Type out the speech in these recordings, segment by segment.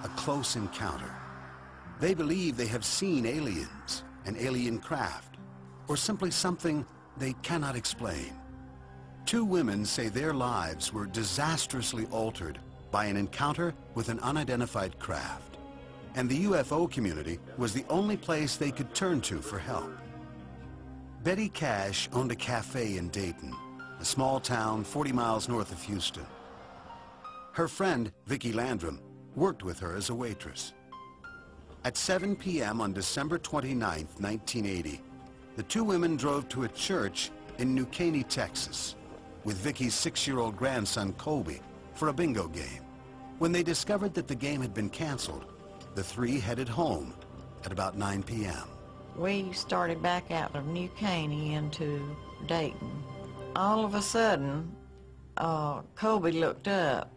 a close encounter. They believe they have seen aliens, an alien craft, or simply something they cannot explain. Two women say their lives were disastrously altered by an encounter with an unidentified craft, and the UFO community was the only place they could turn to for help. Betty Cash owned a cafe in Dayton, a small town 40 miles north of Houston. Her friend, Vicki Landrum, worked with her as a waitress. At 7 p.m. on December 29, 1980, the two women drove to a church in New Caney, Texas, with Vicki's 6-year-old grandson, Colby, for a bingo game. When they discovered that the game had been canceled, the three headed home at about 9 p.m. We started back out of New Caney into Dayton. All of a sudden, Colby looked up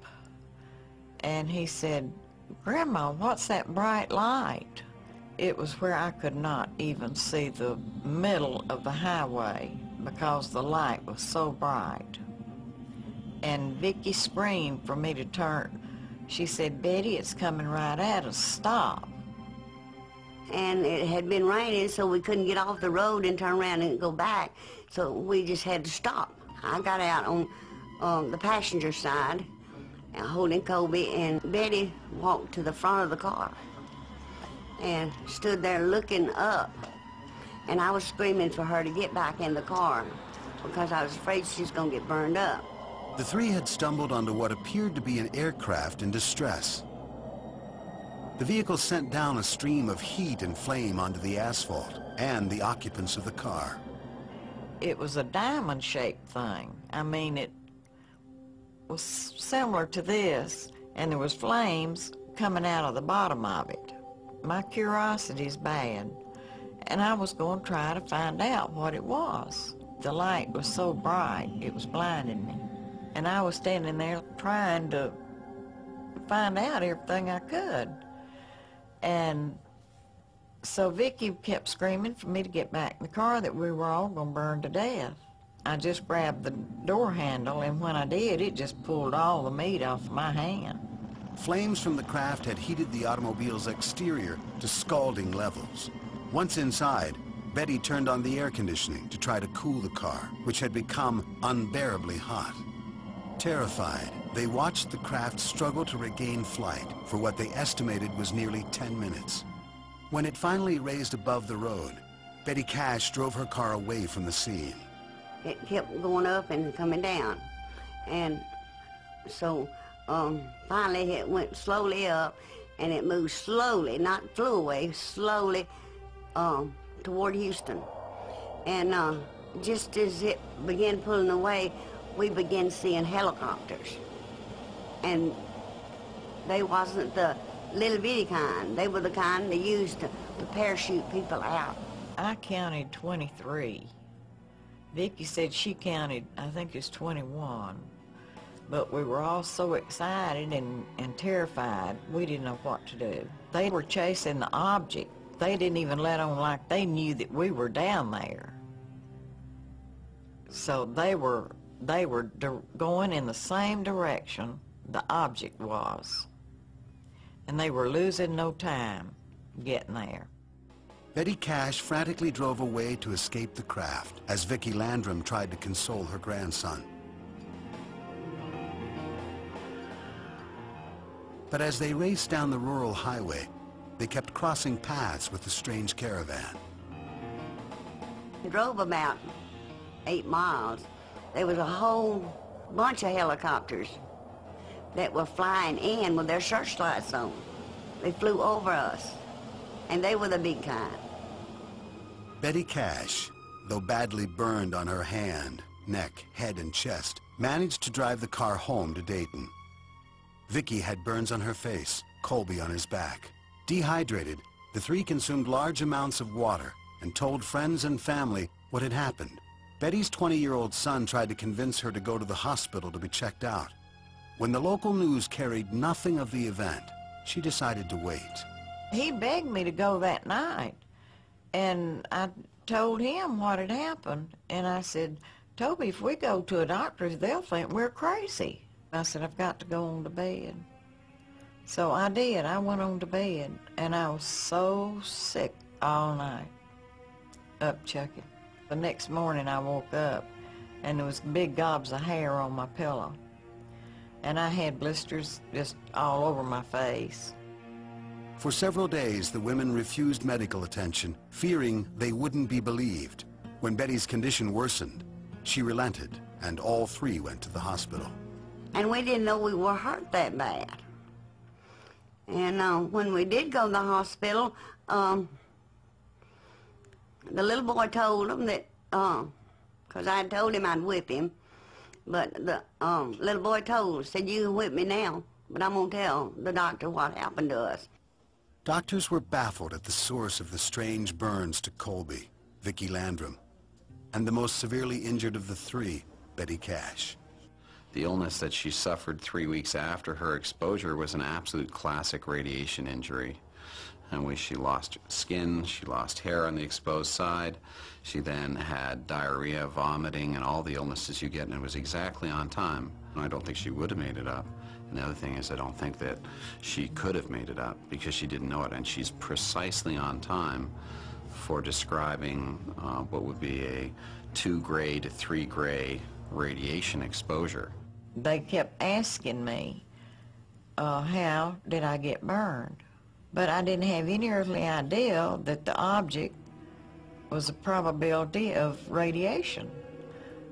and he said, "Grandma, what's that bright light?" It was where I could not even see the middle of the highway because the light was so bright. And Vicki screamed for me to turn. She said, "Betty, it's coming right at us, stop." And it had been raining, so we couldn't get off the road and turn around and go back, so we just had to stop. I got out on the passenger side, holding Colby, and Betty walked to the front of the car and stood there looking up, and I was screaming for her to get back in the car because I was afraid she was going to get burned up. The three had stumbled onto what appeared to be an aircraft in distress. The vehicle sent down a stream of heat and flame onto the asphalt and the occupants of the car. It was a diamond-shaped thing. I mean, it was similar to this, and there was flames coming out of the bottom of it. My curiosity's bad, and I was going to try to find out what it was. The light was so bright, it was blinding me. And I was standing there trying to find out everything I could. And so Vicki kept screaming for me to get back in the car, that we were all going to burn to death. I just grabbed the door handle, and when I did, it just pulled all the meat off my hand. Flames from the craft had heated the automobile's exterior to scalding levels. Once inside, Betty turned on the air conditioning to try to cool the car, which had become unbearably hot. Terrified, they watched the craft struggle to regain flight for what they estimated was nearly 10 minutes. When it finally raised above the road, Betty Cash drove her car away from the scene. It kept going up and coming down, and so finally it went slowly up, and it moved slowly, not flew away, slowly toward Houston. And just as it began pulling away, we began seeing helicopters. And they wasn't the little bitty kind. They were the kind they used to parachute people out. I counted 23. Vicki said she counted, I think it's 21. But we were all so excited and terrified, we didn't know what to do. They were chasing the object. They didn't even let on like they knew that we were down there. So they were going in the same direction the object was. And they were losing no time getting there. Betty Cash frantically drove away to escape the craft as Vicki Landrum tried to console her grandson. But as they raced down the rural highway, they kept crossing paths with the strange caravan. We drove about 8 miles. There was a whole bunch of helicopters that were flying in with their searchlights on. They flew over us, and they were the big kind. Betty Cash, though badly burned on her hand, neck, head, and chest, managed to drive the car home to Dayton. Vicki had burns on her face, Colby on his back. Dehydrated, the three consumed large amounts of water and told friends and family what had happened. Betty's 20-year-old son tried to convince her to go to the hospital to be checked out. When the local news carried nothing of the event, she decided to wait. He begged me to go that night, and I told him what had happened, and I said, "Toby, if we go to a doctor's, they'll think we're crazy." I said, "I've got to go on to bed." So I did. I went on to bed, and I was so sick all night, up chucking. The next morning I woke up, and there was big gobs of hair on my pillow. And I had blisters just all over my face. For several days, the women refused medical attention, fearing they wouldn't be believed. When Betty's condition worsened, she relented, and all three went to the hospital. And we didn't know we were hurt that bad. And when we did go to the hospital, the little boy told them that, because I told him I'd whip him, but the little boy said, "You can whip me now, but I'm going to tell the doctor what happened to us." Doctors were baffled at the source of the strange burns to Colby, Vicki Landrum, and the most severely injured of the three, Betty Cash. The illness that she suffered 3 weeks after her exposure was an absolute classic radiation injury. And she lost skin, she lost hair on the exposed side. She then had diarrhea, vomiting, and all the illnesses you get, and it was exactly on time. I don't think she would have made it up. And the other thing is, I don't think that she could have made it up because she didn't know it, and she's precisely on time for describing what would be a 2-gray to 3-gray radiation exposure. They kept asking me, how did I get burned? But I didn't have any earthly idea that the object was a probability of radiation.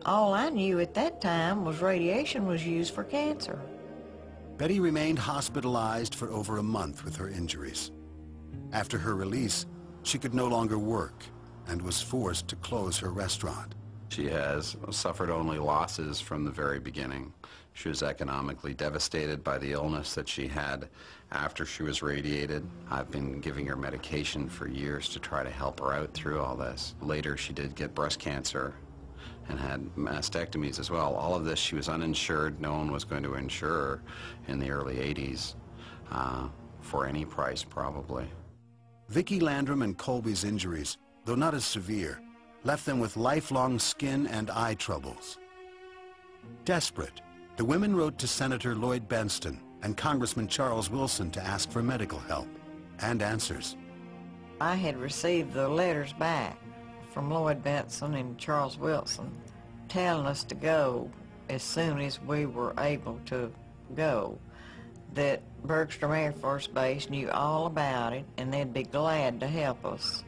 All I knew at that time was radiation was used for cancer. Betty remained hospitalized for over a month with her injuries. After her release, she could no longer work and was forced to close her restaurant. She has suffered only losses from the very beginning. She was economically devastated by the illness that she had after she was radiated. I've been giving her medication for years to try to help her out through all this. Later, she did get breast cancer and had mastectomies as well. All of this, she was uninsured. No one was going to insure her in the early 80s for any price, probably. Vicki Landrum and Colby's injuries, though not as severe, left them with lifelong skin and eye troubles. Desperate, the women wrote to Senator Lloyd Benston and Congressman Charles Wilson to ask for medical help and answers. I had received the letters back from Lloyd Benston and Charles Wilson telling us to go as soon as we were able to go, that Bergstrom Air Force Base knew all about it and they'd be glad to help us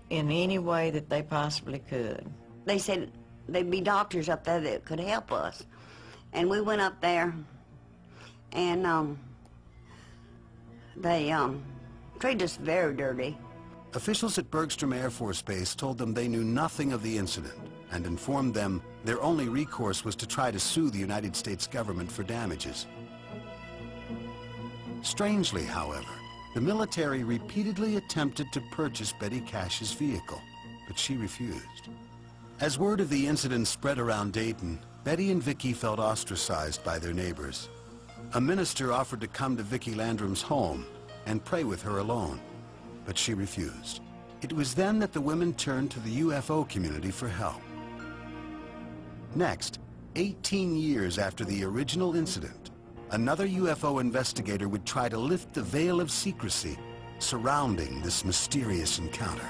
in any way that they possibly could. They said there'd be doctors up there that could help us. And we went up there, and they treated us very dirty. Officials at Bergstrom Air Force Base told them they knew nothing of the incident and informed them their only recourse was to try to sue the United States government for damages. Strangely, however, the military repeatedly attempted to purchase Betty Cash's vehicle, but she refused. As word of the incident spread around Dayton, Betty and Vicki felt ostracized by their neighbors. A minister offered to come to Vicki Landrum's home and pray with her alone, but she refused. It was then that the women turned to the UFO community for help. Next, 18 years after the original incident, another UFO investigator would try to lift the veil of secrecy surrounding this mysterious encounter.